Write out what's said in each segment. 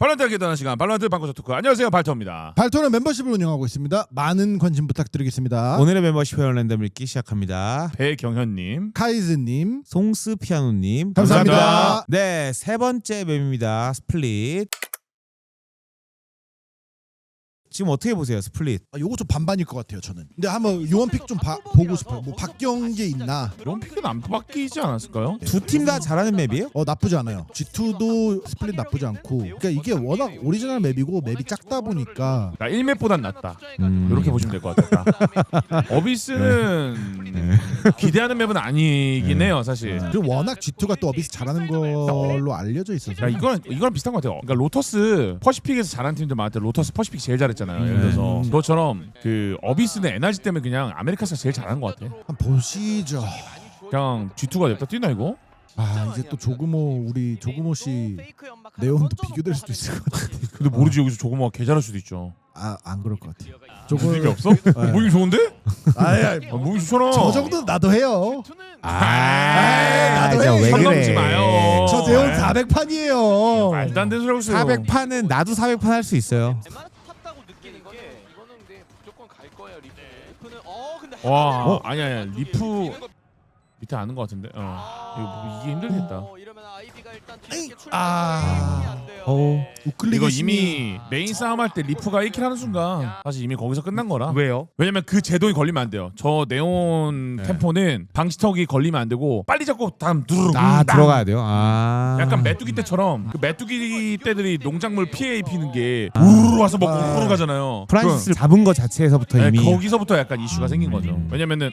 발란트가 계단한 시간 발란트 방구석 토크. 안녕하세요, 발터입니다. 발토는 멤버십을 운영하고 있습니다. 많은 관심 부탁드리겠습니다. 오늘의 멤버십 회원 랜덤 읽기 시작합니다. 배경현님, 카이즈님 송스 피아노님 감사합니다. 네, 세 번째 맵입니다. 스플릿. 지금 어떻게 보세요, 스플릿? 요거 좀 반반일 것 같아요 저는. 근데 한번 요원픽 좀 보고 싶어요. 뭐 바뀐 게 있나? 이런 픽은 안 바뀌지 않았을까요? 두 팀 다 잘하는 맵이에요? 나쁘지 않아요. G2도 스플릿 나쁘지 않고. 그러니까 이게 워낙 오리지널 맵이고 맵이 작다 보니까 나 1맵보단 낫다. 이렇게 보시면 될 것 같다. 어비스는 기대하는 맵은 아니긴 해요, 사실. 그리고 워낙 G2가 또 어비스 잘하는 걸로 알려져 있어서. 야, 이거랑 비슷한 것 같아요. 그러니까 로터스 퍼시픽에서 잘하는 팀들 많을 때 로터스 퍼시픽 제일 잘했잖아요. 예를 들어서 그것처럼 그 어비스는 에너지 때문에 그냥 아메리카스가 제일 잘하는 것 같아. 한번 보시죠. 그냥 G2가 냅다 뛰나 이거? 이제 또 우리 조그모 씨 네온도 비교될 수도 있을 것 같은데. 근데 모르지, 여기서 조금만 개 잘할 수도 있죠. 안 그럴 것 같아요. 무슨 게 없어? 무빙 좋은데? 무빙 좋잖아. 저 정도는 나도 해요. 나도 저 해. 왜 선 넘지 그래? 마요. 저 네온 400판이에요. 말도 안 되는 소리 하고 있어요. 400판은 나도 400판 할 수 있어요. 탔다고 느끼는 게 이거는 근데 무조건 갈 거예요. 리프는 근데 와, 아니야 리프 밑에 아는 것 같은데. 이게 힘들겠다. 이러면 아이비가 일단 에이, 뒤늦게 출발이 안 돼요. 우클릭 이거 이미 메인 싸움할 때 리프가 1킬 하는 순간 사실 이미 거기서 끝난 거라. 왜요? 왜냐면 그 제동이 걸리면 안 돼요. 저 네온 템포는 방지턱이 걸리면 안 되고 빨리 잡고 다음 누르르 들어가야 돼요. 약간 메뚜기 때처럼 그 메뚜기 때들이 농작물 피해 입히는 게 우르르 와서 먹고 우르르 가잖아요. 프란시스를 잡은 것 자체에서부터 네, 이미 거기서부터 약간 이슈가 생긴 거죠. 왜냐면은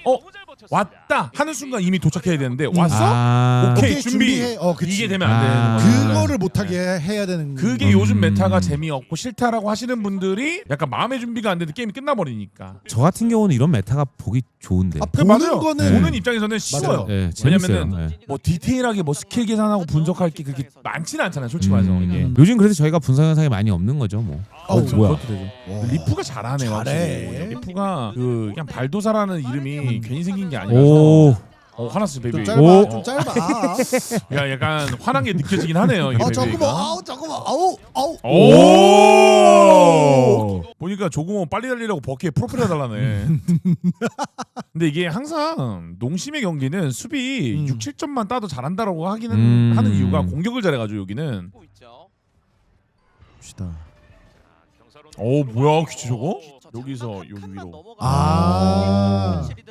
왔다 하는 순간 이미 도착해야 되는데 왔어? 오케이, 준비해. 그치. 이게 되면 안 되는 거죠. 그거를 못하게 해야 되는. 그게 요즘 메타가 재미없고 싫다라고 하시는 분들이 약간 마음의 준비가 안 되는데 게임이 끝나버리니까. 저 같은 경우는 이런 메타가 보기 좋은데. 보는 맞아요. 거는 보는 입장에서는 쉬워요. 네, 재밌어요. 왜냐면은 네. 뭐 디테일하게 뭐 스킬 계산하고 분석할 게 그게 많지는 않잖아요, 솔직히 말해서. 이게. 요즘 그래서 저희가 분석 영상이 많이 없는 거죠, 뭐. 뭐야? 뭐야? 리프가 잘하네. 잘해. 확실히. 리프가 그 그냥 발도사라는 이름이 괜히 생긴 게 아니라. 오. 화났어, 베이비. 좀 짧아. 야, 약간 화난 게 느껴지긴 하네요, 이게 베이비가. 잠깐만. 오! 보니까 조금은 빨리 달리라고 버키에 프로필 해달라네. 근데 이게 항상 농심의 경기는 수비 6, 7점만 따도 잘한다라고 하기는 하는 이유가 공격을 잘해가지고 여기는. 봅시다. 오, 뭐야 귀치 저거? 여기서 여기 위로.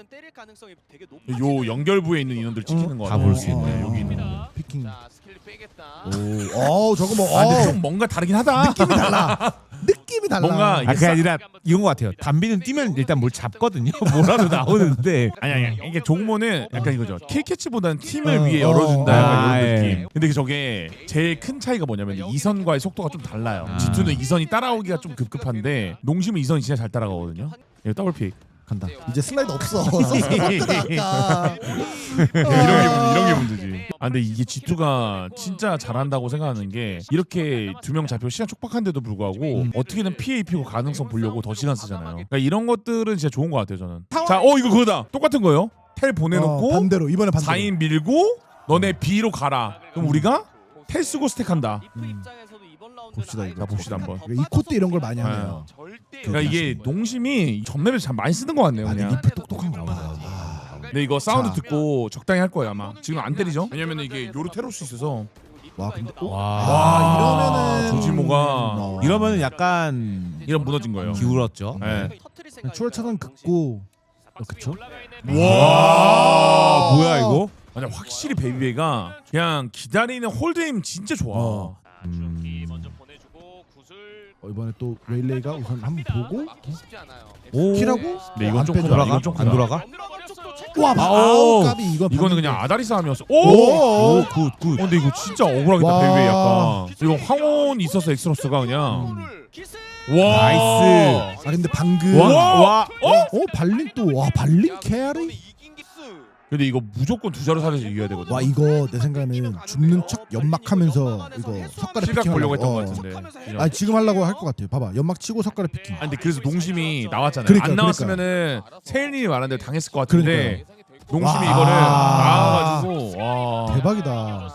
때릴 가능성이 되게 높아. 요 연결부에 있는 인원들 찍히는 거 다 같아. 볼 수 있네, 여기 있는. 피킹. 자, 스킬을 빼겠다. 저거 뭐. 근데 좀 뭔가 다르긴 하다. 느낌이 달라. 뭔가 이게 그게 아니라 이건 것 같아요. 담비는 뛰면 일단 뭘 잡거든요. 뭐라도 나오는데. 아니 이게 조그모는 약간 이거죠. 킬캐치보다는 팀을 위해 열어준다 약간 이런 느낌. 근데 저게 제일 큰 차이가 뭐냐면 이선과의 속도가 좀 달라요. G2는 이선이 따라오기가 좀 급급한데 농심은 이선이 진짜 잘 따라가거든요. 이거 더블픽 간다. 이제 슬라이드 없어. 이런 게 문제지. 근데 이게 G2가 진짜 잘한다고 생각하는 게 이렇게 두 명 잡히고 시간 촉박한데도 불구하고 어떻게든 피해 입히고 가능성 보려고 더 시간 쓰잖아요. 그러니까 이런 것들은 진짜 좋은 것 같아요 저는. 자, 이거 그거다. 똑같은 거예요. 텔 보내놓고 반대로 이번에 반대로. 4인 밀고 너네 B로 가라. 그럼 우리가 텔 쓰고 스택한다. 입장에서도 이번 라운드는 봅시다, 이거. 자, 봅시다 한번. 이 코트 이런 걸 많이 하네요. 그러니까 이게 농심이 전맵에서 참 많이 쓰는 것 같네요 그냥. 리프 똑똑한 거 봐. 근데 이거 사운드 자. 듣고 적당히 할 거예요 아마. 지금 안 때리죠? 왜냐면 이게 요로 테러스 있어서. 와 근데 와, 이러면은 조지모가 이러면은 약간 이런 무너진 거예요. 기울었죠. 네. 추월 차단 긋고 그쵸? 와, 뭐야 이거? 아니 확실히 베이비가 그냥 기다리는 홀드임 진짜 좋아. 먼저 보내주고 구슬 이번에 또 레일레이가 우선 한번 보고 막기 쉽지 않아요. 오. 킬하고 근데 이건 좀 안 크다. 빼줘. 이건 좀 크다. 안 돌아가? 와 아우, 까비 이거는 그냥 아다리 싸움이었어. 오! 굿. 근데 이거 진짜 억울하겠다 와. 베이비 약간. 이거 황혼 있어서 엑스로스가 그냥. 와. 나이스. 근데 방금 와. 발린 발린 캐리? 근데 이거 무조건 두 자루 살려서 이겨야 되거든. 와 이거 내 생각에는 죽는 척 연막하면서 이거 석가래 실각 피킹 보려고 했던 하려고. 것 같은데. 지금 하려고 할 것 같아요. 봐봐 연막 치고 석가래 피킹. 근데 그래서 농심이 나왔잖아요. 그러니까요, 안 나왔으면은 세일님이 말한 대로 당했을 것 같은데 농심이 와. 이거를 나와가지고 와. 대박이다.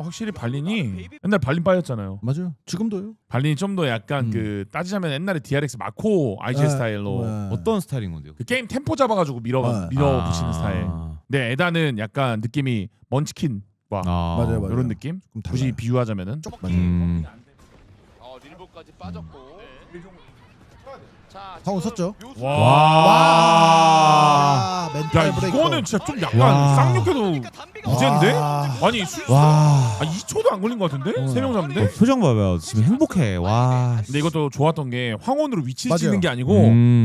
확실히 발린이 옛날 발린 빠였잖아요. 맞아요. 지금도요. 발린이 좀 더 약간 그 따지자면 옛날에 DRX 마코 IG 네. 스타일로 네. 어떤 스타일인 건데요? 그 게임 템포 잡아가지고 밀어붙이는 스타일. 네, 에다는 약간 느낌이 먼치킨과 맞아요, 맞아요. 이런 느낌. 좀 달라요. 굳이 비유하자면은 맞아요. 릴보까지 빠졌고. 자, 황혼 지금 썼죠? 묘수- 와. 와. 멘탈 야 브레이커. 이거는 진짜 좀 약간 와. 쌍욕해도 무죄인데? 와. 아니 와. 2초도 안 걸린 것 같은데? 3명 잡는데? 표정 봐봐요. 지금 행복해. 와. 근데 이것도 좋았던 게 황혼으로 위치 맞아요. 찍는 게 아니고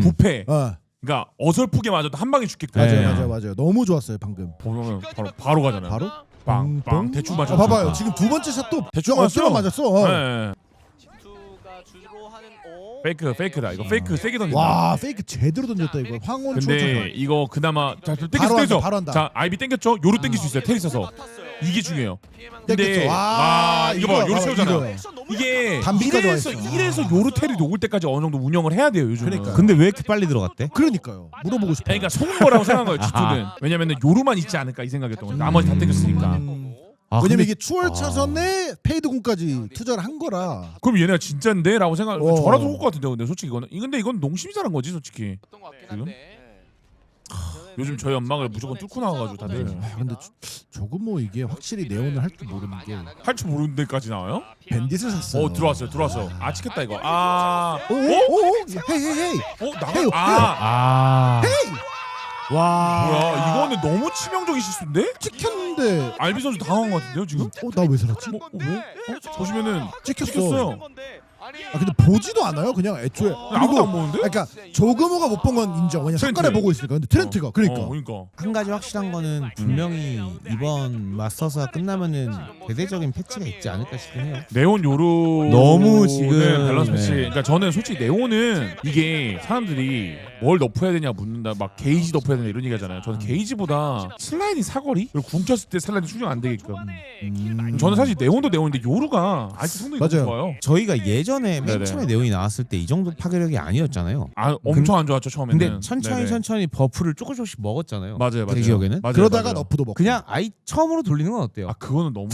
부패. 어, 그러니까 어설프게 맞아도 한 방에 죽게끔. 맞아요, 네. 맞아요. 너무 좋았어요 방금. 보면 바로 가잖아요. 바로? 빵빵 대충 맞아. 봐봐요. 지금 두 번째 샷도 대충 엎드려 맞았어. 맞았어. 네. G2가 주로 하는 페이크다. 이거 페이크 세게 던진다. 와 페이크 제대로 던졌다 이거. 황혼 근데 이거 그나마 자 바로 땡겼어. 한다, 바로 한다. 자 아이비 땡겼죠? 요로 땡길 수 있어요. 텔 있어서. 이게 중요해요. 근데 땡겼죠. 와 이거 봐. 요로 봐봐, 채우잖아요. 이거. 이게 담비까지 와 1에서 있어. 1에서 요르텔이 녹을 때까지 어느 정도 운영을 해야 돼요 요즘은. 그러니까요. 근데 왜 이렇게 빨리 들어갔대? 그러니까요. 물어보고 싶어요. 그러니까 속은 거라고 생각한 거예요 G2는. 왜냐면은 요루만 있지 않을까 이 생각이었던 거예요. 나머지 다 땡겼으니까. 아, 왜냐면 근데- 이게 추월 차선에 페이드공까지 투자를 한 거라. 그럼 얘네가 진짜인데? 라고 생각. 어. 저라도 속을 것 같은데 근데 솔직히 이거는. 근데 이건 농심이 잘한 거지 솔직히. 어떤 것 같긴 지금? 한데. 요즘 저희 연막을 무조건 뚫고 나와가지고 다들 아, 근데 조금 뭐 이게 확실히 네온을 할 줄 모르는 게 할 줄 모르는 데까지 나와요? 밴딧을 샀어요. 들어왔어요. 아 찍혔다 이거. 아. 오오오 헤이 나가. 해요, 아. 아. 와. 뭐야 이거는 너무 치명적인 실수인데? 찍혔는데 알비 선수 당한 것 같은데요 지금? 나 왜 살았지? 왜? 보시면은 찍혔어요. 아니, 아 근데 보지도 않아요 그냥 애초에. 아무도 안 보는데? 그러니까 조금호가 못 본 건 인정. 왜냐 트렌트. 상가를 보고 있으니까. 근데 트렌트가 그러니까. 그러니까. 한 가지 확실한 거는 분명히 이번 마스터스가 끝나면은 대대적인 패치가 있지 않을까 싶긴 해요. 네온 요루 너무 지금- 밸런스 패치. 네. 그러니까 저는 솔직히 네온은 이게 사람들이 뭘 너프해야 되냐 묻는다. 막 게이지 너프해야 되냐 이런 얘기하잖아요. 저는 게이지보다 슬라이딩 사거리 그리고 궁 쳤을 때 슬라이딩 수정 안 되게끔. 저는 사실 네온도 네온인데 요루가 아직 성능이 맞아요. 너무 좋아요. 저희가 예전에 맨 네네. 처음에 네온이 나왔을 때 이 정도 파괴력이 아니었잖아요. 아 엄청 안 좋았죠 처음에는. 근데 천천히 네네. 천천히 버프를 조금씩 먹었잖아요. 맞아요. 제 기억에는. 맞아요, 그러다가 맞아요. 너프도 먹고. 그냥 아이 처음으로 돌리는 건 어때요? 아 그거는 너무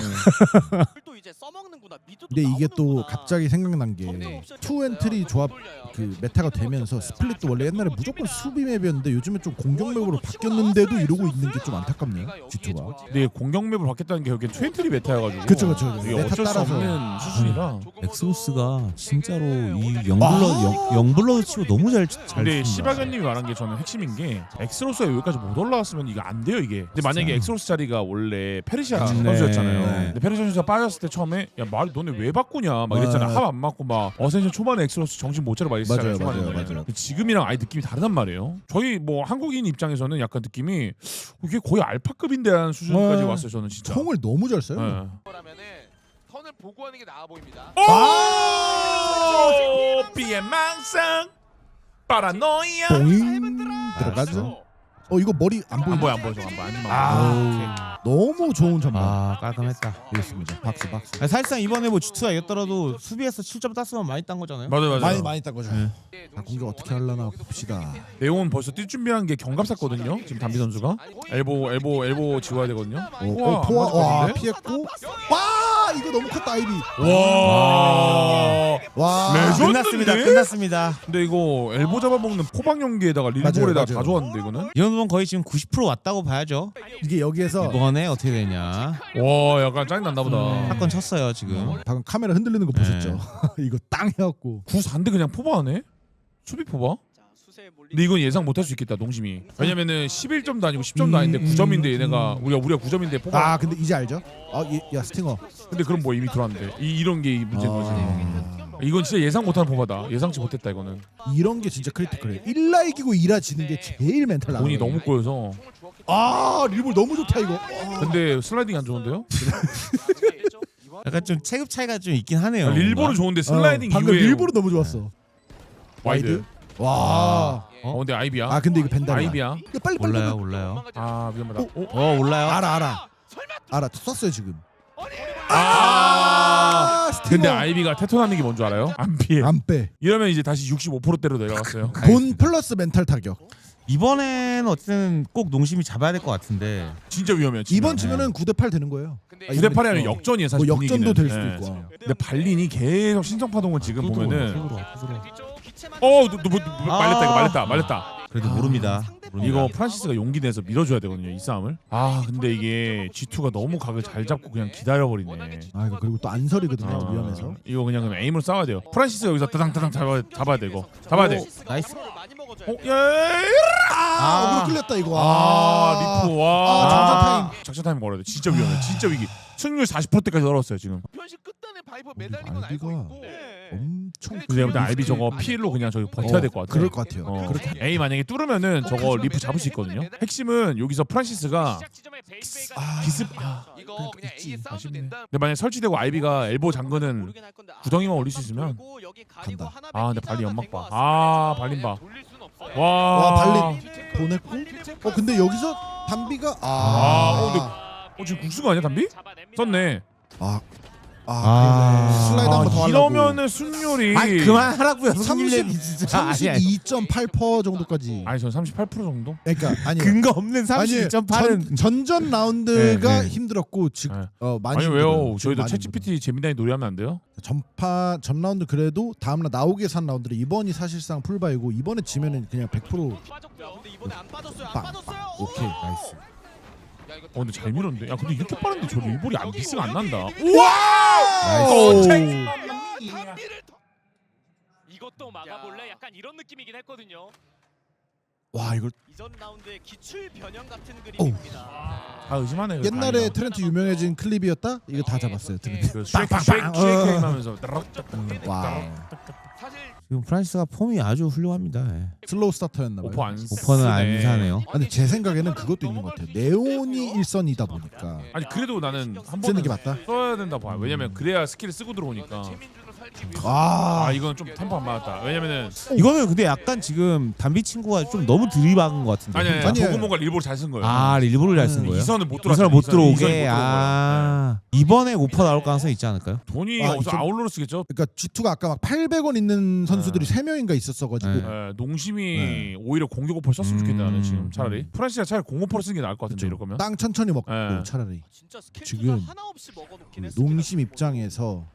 또 이제 써먹는구나. 미드도 근데 이게 또 나오는구나. 갑자기 생각난 게 성능 옵션이 투 없어요. 엔트리 조합 돌려요. 그 메타가 되면서 스플릿도 원래 옛날에 무조건 수비 맵이었는데 요즘에 좀 공격 맵으로 바뀌었는데도 이러고 있는 게 좀 안타깝네요. G2가. 근데 공격 맵을 바뀌었다는 게 결국엔 트웬트리 메타여가지고 그쵸. 이게 메타 어쩔 수 따라서. 없는 수준이라. 엑소스가 진짜로 이 영블러드 치고 너무 잘 근데 쓴다. 시바견님이 말한 게 저는 핵심인 게 엑스로스가 여기까지 못 올라왔으면 이거 안 돼요 이게. 근데 만약에 엑스로스 자리가 원래 페르시아 네. 선수였잖아요. 네. 근데 페르시아 선수가 빠졌을 때 처음에 야 말이 너네 왜 바꾸냐 막 이랬잖아. 네. 합 안 맞고 막 어센션 초반에 엑스로스 정신 못 차려 막 이랬잖아요. 맞아요, 초반에. 맞아요. 근데 지금이랑 아예 느낌이 다르단 말이에요. 저희 뭐 한국인 입장에서는 약간 느낌이 이게 거의 알파급인데 한 수준까지 네. 왔어요 저는 진짜. 통을 너무 잘 써요. 네. 그러면은 턴을 보고 하는 게 나아 보입니다. 오! 비행망상 파라노이아. 봉잉 들어가죠. 이거 머리 안 안 보여. 보여 저거 안 보여. 앉으면 아. 너무 좋은 전망. 아 깔끔했다. 이렇습니다. 박수. 아니, 사실상 이번에 뭐 G2가 이겼더라도 수비에서 7점 땄으면 많이 딴 거잖아요. 맞아요. 많이 딴 거죠. 네. 자, 공격 어떻게 하려나 봅시다. 네온 벌써 뛸 준비한 게 경갑 샀거든요. 지금 담비 선수가 엘보 지워야 되거든요. 우와, 포화 안 와 맞았는데? 피했고. 와 이거 너무 컸다 아이비. 와. 와 레전드. 끝났습니다. 근데 이거 엘보 잡아먹는 포박 연기에다가 릴볼에다 맞아요. 다 좋았는데 이거는. 이 정도면 거의 지금 90% 왔다고 봐야죠. 이게 여기에서 이번에 어떻게 되냐. 와 약간 짜증 난다 보다. 사건 쳤어요 지금. 방금 카메라 흔들리는 거 보셨죠? 이거 땅 해갖고 94인데 그냥 포바하네. 수비 포바. 자, 수세에 몰린 근데 이건 예상 못할 수 있겠다 농심이. 왜냐면은 11점도 아니고 10점도 아닌데 9점인데 얘네가 우리가 9점인데 포바. 아 근데 이제 알죠? 야 스팅어. 근데 그럼 뭐 이미 들어왔는데 이런 게 문제인 거지. 아, 이건 진짜 예상 못하는 포바다. 예상치 못했다 이거는. 이런 게 진짜 크리티컬해요. 1라 이기고 2라 지는 게 제일 멘탈 나가요. 돈이 너무 꼬여서. 아 릴볼 너무 좋다 이거. 근데 슬라이딩 안 좋은데요? 약간 좀 체급 차이가 좀 있긴 하네요. 릴볼은 좋은데 슬라이딩 방금 이후에 릴볼은 너무 좋았어. 와이드. 와. 근데 아이비야. 아 근데 이거 벤달. 아이비야. 이거 빨리. 몰라요. 아 위험하다. 몰라요. 알아. 썼어요 지금. 스팅어. 근데 아이비가 테토나는 게 뭔 줄 알아요? 안 피해. 안 빼. 이러면 이제 다시 65%대로 내려갔어요. 돈 플러스 멘탈 타격. 이번에는 어쨌든 꼭 농심이 잡아야 될 것 같은데. 진짜 위험해요. 진짜. 이번 지면은 9대8 되는 거예요. 근데 9대8이 아니라 어. 역전이에요 사실. 뭐 역전도 분위기는. 될 수도 예. 있고. 근데 발린이 계속 신성파동을 지금 보면은 부드러워. 말렸다. 그래도 모릅니다. 이거 프란시스가 용기 내서 밀어줘야 되거든요 이 싸움을. 아 근데 이게 G2가 너무 각을 잘 잡고 그냥 기다려버리네. 아 이거 그리고 또 안설이거든요. 아, 위험해서. 이거 그냥 에임으로 싸워야 돼요. 프란시스가 여기서 따당따당 잡아야 돼 이거. 잡아야 돼. 나이스. 야. 어그로 끌렸다 이거. 리프 와. 작전 타임. 작전 타임 걸어야 돼. 진짜 위험해. 진짜 위기. 승률 40%대까지 떨어졌어요 지금. 편식 끝단에 바이퍼 매달린 건 알비가 알고 있고. 엄청. 근데 내가 볼때 알비 저거 필로 그냥 저기 버텨야 될 것 같아. 그럴 것 같아요. 어. 그렇게 A 만약에 뚫으면은 저거 리프 잡을 수 있거든요. 핵심은 여기서 프란시스가 기습 이거 그냥 A에 싸워도 아쉽네. 된다. 근데 만약 설치되고 아이비가 엘보 잠그는 구덩이만 올릴 수 있으면 간다. 아 근데 발린 연막 봐. 아 발린 봐. 돌릴 순 없어요. 와 발린 보냈고. 근데 여기서 담비가 지금 국수가 아니야 담비? 썼네. 슬라이드 한번 더 하려고. 이러면은 승률이 아니 그만하라고요. 승률이 진짜. 32.8% 정도까지. 아니 전 38% 정도? 그러니까 아니 근거 없는 32.8은 전전 라운드가 네. 힘들었고 즉 네. 많이 아니 왜요? 힘들어요. 저희도 많이 챗GPT 재미나게 노래하면 안 돼요? 힘들어요. 전 라운드 그래도 다음날 나오게 산 라운드를 이번이 사실상 풀바이고 이번에 지면은 그냥 100% 근데 이번에 안 빠졌어요. 빵. 오케이 나이스. 근데 잘 밀었는데. 야 근데 이렇게 빠른데 저 일볼이 안 미스가 안 난다. 나이스. 이것도 막아볼래? 약간 이런 느낌이긴 했거든요. 와 이걸 이전 라운드의 기출 변형 같은 어우. 그림입니다. 아 의심하네. 옛날에 트렌트 유명해진 클립이었다? 이거 다 잡았어요 트렌트. 그 쉐이크 하면서 와 사실 지금 프란시스가 폼이 아주 훌륭합니다. 예. 슬로우 스타터였나봐요. 오퍼 안 오퍼는 안 사네요. 근데 제 생각에는 그것도 있는 것 같아요. 네온이 일선이다 보니까 아니 그래도 나는 한 쓰는 번은 게 맞다. 써야 된다 봐. 왜냐면 그래야 스킬을 쓰고 들어오니까. 최민준을 살기 위해서 아 이건 좀 템포 안 맞았다. 왜냐면은 이거는 근데 약간 지금 담비 친구가 좀 너무 들이박은 것 같은데. 아니 아니에요. 조그모가 일부러 잘 쓴 거예요. 아 일부러 잘 쓴 거예요? 이선을 못 들어. 이선을 못 들어오게. 이번에 오퍼 나올 가능성이 있지 않을까요? 돈이 아, 없어 좀- 아울러로 쓰겠죠. 그러니까 G2가 아까 막 800원 있는 선수들이 3명인가 있었어가지고 네. 농심이 오히려 공격 오퍼를 썼으면 좋겠다 나는 지금 차라리 프란시스가 차라리 공 오퍼를 쓰는 게 나을 것 같은데 그쵸. 이럴 거면. 땅 천천히 먹고 네. 차라리 진짜 스킬 지금 하나 없이 먹어놓긴 그 했습니다. 농심 입장에서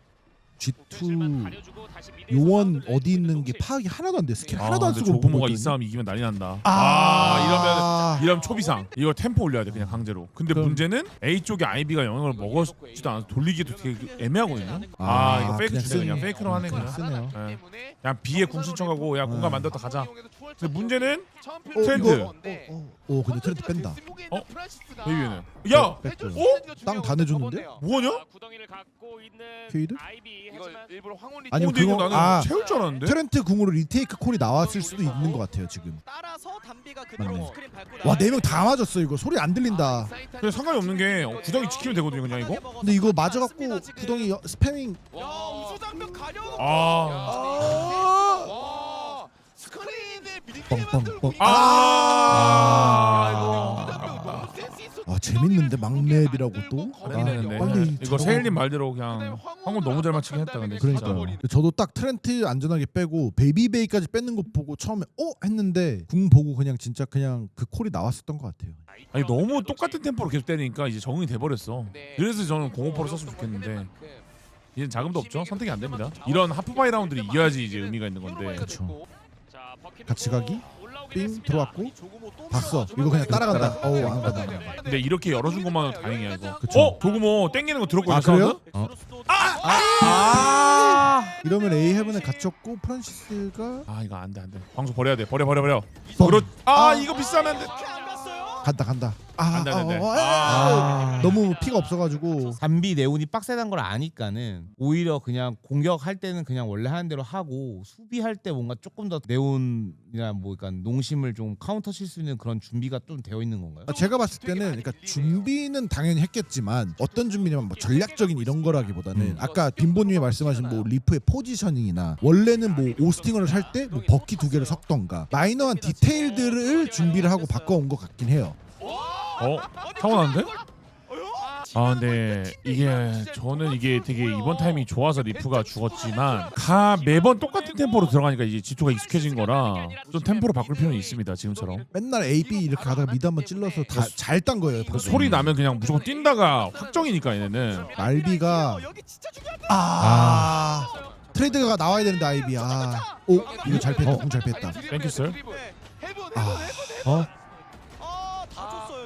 G2 가려주고 다시 미드에서 요원 사운드를 어디 있는 게 농심. 파악이 하나도 안 돼. 스킬 아, 하나도 안 근데 쓰고 조부모가 이 먹었거든요. 싸움 이기면 난리 난다. 아, 이러면 초비상. 이거 템포 올려야 돼 그냥 강제로. 근데 그럼- 문제는 A 쪽에 아이비가 영향을 먹었지도 않아서 돌리기도 되게 애매하거든요. 아, 이거 페이크 그냥 주네 그냥 쓰네. 페이크로 하네 그냥 그냥. 쓰네요. 예. 때문에 야 B에 궁 신청하고 야 공간 만들었다 가자. 근데 문제는 트렌드. 트렌드. 오 근데 트렌드 뺀다. 베이비는 야 뺐고요. 어? 땅 다 내줬는데? 뭐하냐? 아, 구덩이를 갖고 있는 케이드? 아이비 이거 하지만 일부러 황홀리 아니, 근데 이거 그거- 나는 채울 줄 알았는데. 트렌트 궁으로 리테이크 콜이 나왔을 수도 있는 것 같아요 지금. 따라서 담비가 그대로 맞네. 스크린 밟고 와 나가요. 4명 다 맞았어 이거 소리 안 들린다. 근데 상관이 없는 게 구덩이 지키면 되거든요 그냥 이거. 근데 이거 맞아갖고 구덩이 스패밍. 야 우수장벽 가려놓고 아. 와 스크린에 미리 뻥뻥뻥. 아. 아 재밌는데 막맵이라고 또. 잘했는데. 빨리 이거 저거- 세일님 말대로 그냥 황혼 너무 잘 맞히긴 했다 근데 진짜. 그러니까요. 저도 딱 트렌트 안전하게 빼고 베이비베이까지 뺏는 거 보고 처음에 했는데 궁 보고 그냥 진짜 그냥 그 콜이 나왔었던 것 같아요. 아니 너무 똑같은 템포로 계속 때리니까 이제 적응이 돼버렸어. 그래서 저는 공오퍼를 썼으면 좋겠는데 이제 자금도 없죠. 선택이 안 됩니다. 이런 하프바이 라운드를 이겨야지 이제 의미가 있는 건데. 그쵸. 자, 버킷 같이 가기? 올라오긴 삥 했습니다. 들어왔고 봤어. 이거 그냥 따라간다. 어우 안 간다. 근데 이렇게 열어준 것만으로 다행이야 이거. 그쵸. 도구모 땡기는 거 들었거든요. 아, 그래요? 크로스도 이러면 A 헤븐에 갇혔고 프란시스가 아 이거 안돼 안돼. 광수 버려야 돼. 버려. 뻥. 그렇. 아 이거 비싸면 안 돼. 안 갔어요. 간다. 안 돼, 안 돼. 너무 피가 없어가지고. 담비 네온이 빡세단 걸 아니까는 오히려 그냥 공격할 때는 그냥 원래 하는 대로 하고 수비할 때 뭔가 조금 더 네온이나 뭐 그러니까 농심을 좀 카운터 칠 수 있는 그런 준비가 좀 되어 있는 건가요? 제가 봤을 때는 그러니까 준비는 당연히 했겠지만 어떤 준비냐면 뭐 전략적인 이런 거라기보다는 아까 빈보님이 말씀하신 뭐 리프의 포지셔닝이나 원래는 뭐 오스팅을 살 때 뭐 버키 2개를 섞던가 마이너한 디테일들을 준비를 하고 바꿔온 것 같긴 해요. 타고나는데? 아 근데 이게 저는 이게 되게 이번 타이밍이 좋아서 리프가 죽었지만 매번 똑같은 템포로 들어가니까 이제 G2가 익숙해진 거라 좀 템포를 바꿀 필요는 있습니다 지금처럼. 맨날 A, B 이렇게 가다가 미드 한번 찔러서 다 잘 딴 거예요. 그 소리 나면 그냥 무조건 뛴다가 확정이니까 얘네는. 말비가 여기 진짜 중요한데. 트레이드가 나와야 되는데 아이비. 오 이거 잘 뺐다. 궁잘 뺐다. 땡큐슬. 다 줬어요.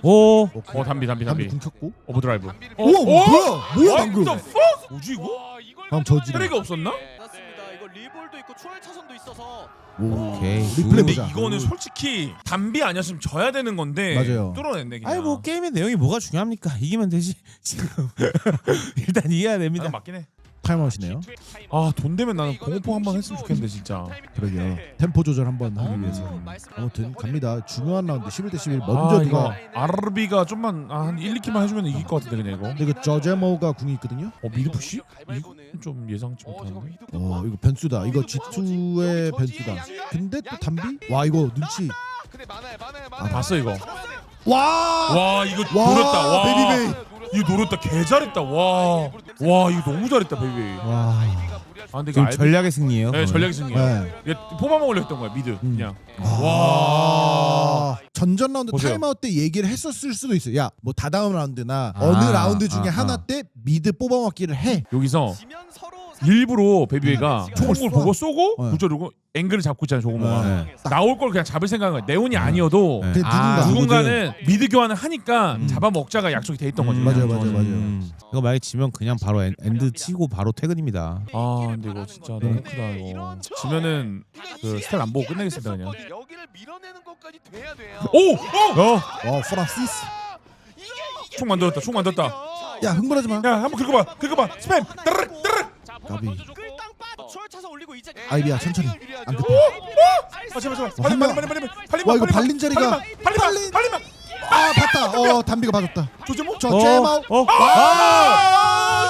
오. 담비 담비 궁 켰고. 오버드라이브. 오 뭐야 방금? 뭐지 이거? 다음 저지르. 트레이가 없었나? 맞습니다. 이거 리볼도 있고 초월 차선도 있어서 오케이. 리플레이 근데 보자. 이거는 솔직히 담비 아니었으면 져야 되는 건데 맞아요. 뚫어냈네 그냥. 아니 뭐 게임의 내용이 뭐가 중요합니까? 이기면 되지. 지금 일단 이겨야 됩니다. 맞긴 해. 타임아웃이네요. 아 돈 되면 나는 공포 한번 했으면 좋겠는데 진짜. 그러게요. 템포 조절 한번 하기 위해서. 아무튼 갑니다. 중요한 라운드 11대 11 먼저 이거 누가. 아르비가 좀만 한 1, 2킬만 해주면 이길 것 같은데 그냥 이거. 근데 그 저제모가 궁이 있거든요. 미드푸시? 이거 좀 예상치 못하는데. 이거 변수다. 이거 G2의 변수다. 근데 또 담비? 와 이거 눈치. 근데 많아요. 봤어 이거. 와 이거 노렸다. 와 베이비베이. 이거 노렸다. 개 잘했다. 와 이거 너무 잘했다 베이비. 와. 아 근데 이거 지금 전략의 승리예요. 네 전략의 승리야. 네. 얘 뽑아먹으려 했던 거야 미드 그냥. 전전 라운드 보세요. 타임아웃 때 얘기를 했었을 수도 있어요. 야, 뭐 다다음 라운드나 어느 라운드 중에 하나 때 미드 뽑아먹기를 해. 여기서 지면 서로 일부러 베이비가 총을 총을 쏴. 보고 쏘고 네. 구조르고 앵글을 잡고 있잖아 조금만. 네. 나올 걸 그냥 잡을 생각은 거야. 네온이 아니어도 네. 근데 누군가는 미드 교환을 하니까 잡아먹자가 약속이 돼 있던 거지. 맞아요. 이거 만약에 지면 그냥 바로 엔드 치고 바로 퇴근입니다. 아 근데 이거 진짜 너무 크다 이거. 지면은 그 스타일 안 보고 끝내겠습니다 그냥. 여기를 밀어내는 것까지 돼야 돼요. 오! 프랑시스. 총 만들었다. 총 만들었다. 야, 흥분하지 마. 야 한번 긁어봐. 스팸. 따르륵 따르륵. 가비. 끌땅 빠 초월 차선 올리고 이제 아이비야, 천천히. 안 급해. 제발. 한 명. 와, 이거 발린 자리가 발리면. 봤다. 담비가 봐줬다. 조제모? 저제모. 아!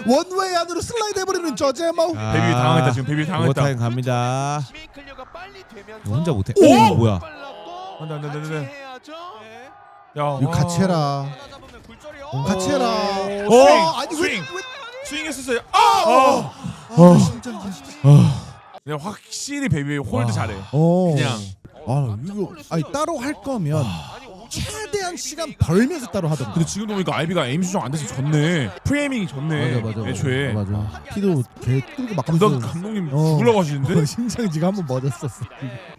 원웨이 안으로 슬라이드 해버리는 저제모. 베이비 당황했다 지금. 베이비 당황했다. 오버타임 갑니다. 클리어가 빨리 되면서 이거 혼자 못해. 오! 뭐야? 빨랐고 안 돼. 해야죠. 야, 이거 같이 해라. 하나 잡으면 굴절이요. 같이 해라. 아니 스윙. 왜? 스윙했었어요. 진짜. 내가 확실히 베이비 홀드 잘해. 그냥. 그냥. 이거 따로 할 거면 최대한 시간 벌면서 따로 하던가. 근데 지금 보니까 아이비가 에임 수정 안 돼서 졌네. 프레이밍이 졌네. 애초에. 맞아. 키도 개 뚫고 막 너 가면서 감독님 죽으려고 하시는데? 심장이 지금 한번 멎었었어.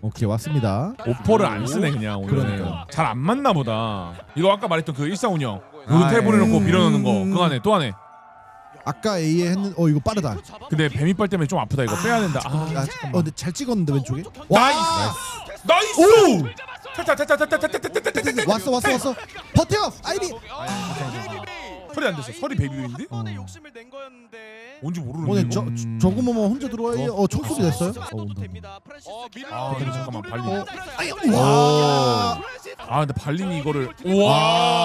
오케이 왔습니다. 오퍼를 안 쓰네 그냥 오늘. 그러니까. 잘 안 맞나 보다. 이거 아까 말했던 그 일상운영. 모든 탭 보내놓고 밀어넣는 거. 그거 안에 또 안에. 아까 A에 했는 이거 빠르다. 근데 뱀이빨 때문에 좀 아프다 이거 빼야 된다. 잠깐만. 근데 잘 찍었는데 왼쪽에. 나이스. 왔어. 버텨. 아이비. 설이 안 됐어. 설이 베이비인데? 번에 욕심을 낸 거였는데. 뭔지 모르는데. 오늘 이거? 저거만 혼자 들어와요. 총소리 됐어요? 됩니다. 프란시스 아 근데 잠깐만 발린. 와. 아 근데 발린이 이거를.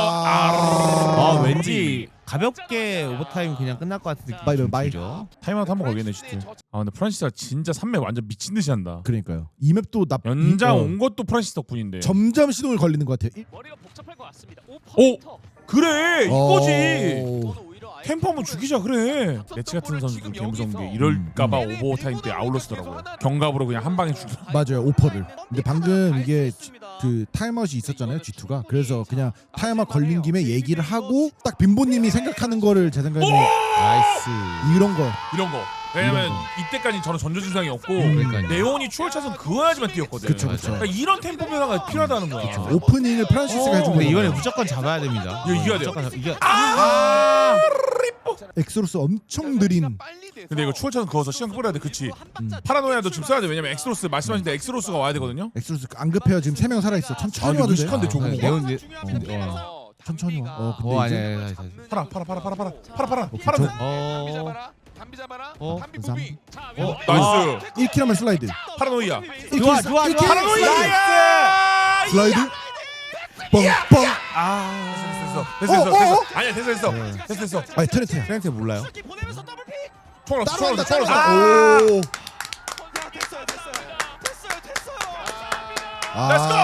아 왠지 가볍게 오버타임 그냥 끝날 것 같은 느낌이 좀 마이. 들죠. 타임아웃 한번 걸겠네 진짜. 아 근데 프란시스가 진짜 3맵 완전 미친 듯이 한다. 그러니까요. 이 맵도 연장 온 것도 프란시스 덕분인데. 점점 시동을 걸리는 것 같아요. 머리가 복잡할 것 같습니다. 오! 그래 이거지. 오. 템포 한번 죽이자 그래. 매치 같은 선수도 개 무서운 게 이럴까봐 오버타임 때 아울러스더라고요. 경갑으로 그냥 한 방에 죽여. 맞아요. 오퍼를. 근데 방금 이게 그 타임아웃이 있었잖아요. G2가. 그래서 그냥 타임아웃 걸린 김에 얘기를 하고 딱 빈보님이 생각하는 거를 제 생각에 나이스. 이런 거. 이런 거. 왜냐면 이때까지 저는 전조증상이 없고 그러니까요. 네온이 추월차선 그어야지만 뛰었거든. 그쵸. 그러니까 이런 템포 변화가 필요하다는 거야. 오프닝을 프란시스가 해준 근데 거예요. 이번에 무조건 잡아야 됩니다. 이거 이겨야 돼요. 무조건 이겨. 엑소로스 엄청 느린. 근데 이거 추월차선 그어서 시간 끌어야 돼. 그치. 파라노야도 지금 써야 돼. 왜냐면 엑스로스 말씀하신 대 엑스로스가 와야 되거든요. 엑소로스 안 급해요. 지금 3명 살아 있어. 천천히 근데 와도 돼. 무식한데 조금 네, 뭔가? 네온 천천히 와. 어 근데 이제 아니야. 파라. 담비 잡아라. 담비 잡아라. 어? 담비 무빙. 나이스. 1킬 하면 슬라이드. 파라노이아. 좋아, 좋아, 좋아. 파라노이아. 슬라이드. 뻥뻥. 됐어. 아니야 됐어. 아니 트렌트야. 트렌트 몰라요? 보내면서 더블픽. 총알 따라간다. 없어. 오. 됐어요. 아. Let's go!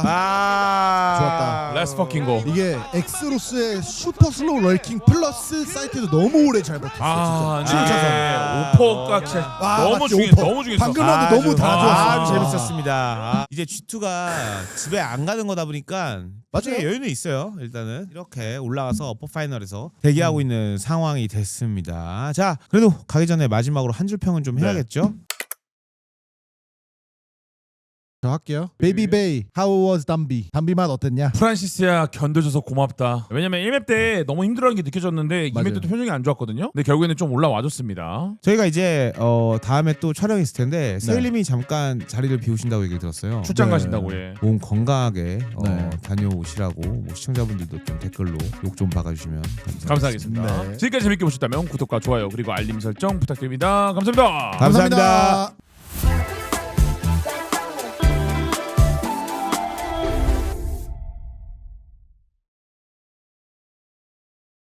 아. 좋았다. Let's fucking go. 이게 엑스로스의 슈퍼 슬로우 럴킹 플러스 사이트도 너무 오래 잘 버텼어 아, 진짜. 네. 오퍼가 진짜 와, 너무 맞지, 중요해. 오퍼. 너무 중요했어. 방금 전도 너무 다 좋았어. 재밌었습니다. 이제 G2가 집에 안 가는 거다 보니까 맞아요. 여유는 있어요. 일단은 이렇게 올라가서 어퍼 파이널에서 대기하고 있는 상황이 됐습니다. 자, 그래도 가기 전에 마지막으로 한 줄 평은 좀 네. 해야겠죠? 저 할게요. 베이비 베이 How was 담비? 담비 맛 어땠냐? 프란시스야 견뎌줘서 고맙다. 왜냐면 1맵 때 너무 힘들어하는 게 느껴졌는데 2맵 맞아요. 때도 표정이 안 좋았거든요. 근데 결국에는 좀 올라와줬습니다. 저희가 이제 다음에 또 촬영이 있을 텐데 네. 세일님이 잠깐 자리를 비우신다고 얘기를 들었어요. 출장 네. 가신다고 해. 몸 건강하게 네. 다녀오시라고 뭐 시청자분들도 좀 댓글로 욕 좀 박아주시면 감사하겠습니다. 네. 지금까지 재밌게 보셨다면 구독과 좋아요 그리고 알림 설정 부탁드립니다. 감사합니다. 감사합니다.